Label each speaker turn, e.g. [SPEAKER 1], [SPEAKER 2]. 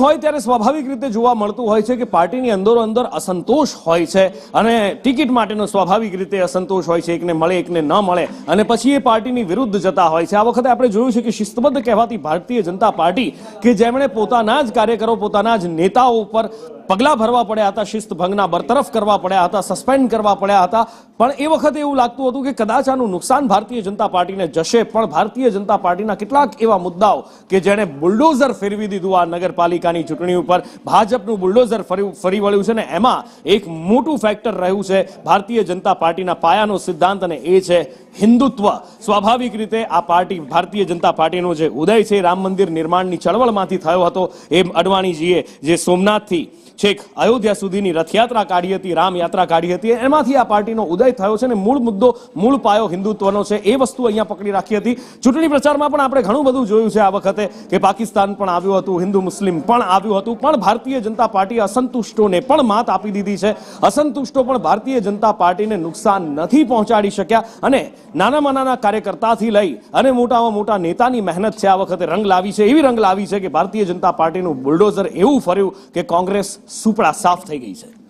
[SPEAKER 1] હોય ત્યારે સ્વાભાવિક રીતે જોવા મળતું હોય છે કે પાર્ટીની અંદરો-અંદર અસંતોષ હોય છે અને ટિકિટ માટેનો સ્વાભાવિક રીતે અસંતોષ હોય છે, એકને મળે એકને ન મળે અને પછી એ પાર્ટીની વિરુદ્ધ જતા હોય છે। આ વખતે આપણે જોયું છે કે શિસ્તબદ્ધ કહેવાતી ભારતીય જનતા પાર્ટી કે જેમણે પોતાના જ કાર્યકરો, પોતાના જ નેતાઓ ઉપર પગલાં ભરવા પડ્યા હતા, શિસ્ત ભંગના બરતરફ કરવા પડ્યા હતા, સસ્પેન્ડ કરવા પડ્યા હતા, પણ એ વખતે એવું લાગતું હતું કે કદાચ આનું નુકસાન ભારતીય જનતા પાર્ટીને જશે, પણ ભારતીય જનતા પાર્ટીના કેટલાક એવા મુદ્દાઓ કે જેણે બુલડોઝર ફેરવી દીધું આ નગરપાલિકાની ચૂંટણી ઉપર, ભાજપનું બુલડોઝર ફરી વળ્યું છે ને એમાં એક મોટું ફેક્ટર રહ્યું છે ભારતીય જનતા પાર્ટીના પાયાનો સિદ્ધાંત અને એ છે હિન્દુત્વ। સ્વાભાવિક રીતે આ પાર્ટી, ભારતીય જનતા પાર્ટીનો જે ઉદય છે રામ મંદિર નિર્માણની ચળવળમાંથી થયો હતો। એ અડવાણીજીએ જે સોમનાથથી છેક અયોધ્યા સુધીની રથયાત્રા કાઢી હતી, રામ યાત્રા કાઢી હતી, એમાંથી આ પાર્ટીનો ઉદય થયો છે ને મૂળ મુદ્દો, મૂળ પાયો હિન્દુત્વનો છે, એ વસ્તુ અહીંયા પકડી રાખી હતી। ચૂંટણી પ્રચારમાં પણ આપણે ઘણું બધું જોયું છે આ વખતે કે પાકિસ્તાન પણ આવ્યું હતું, હિન્દુ મુસ્લિમ પણ આવ્યું હતું, પણ ભારતીય જનતા પાર્ટી અસંતુષ્ટોને પણ માત આપી દીધી છે। અસંતુષ્ટો પણ ભારતીય જનતા પાર્ટીને નુકસાન નથી પહોંચાડી શક્યા અને નાનામાં નાના કાર્યકર્તાથી લઈ અને મોટામાં મોટા નેતાની મહેનત છે આ વખતે રંગ લાવી છે, એવી રંગ લાવી છે કે ભારતીય જનતા પાર્ટીનું બુલડોઝર એવું ફર્યું કે કોંગ્રેસ સુપડા સાફ થઈ ગઈ છે।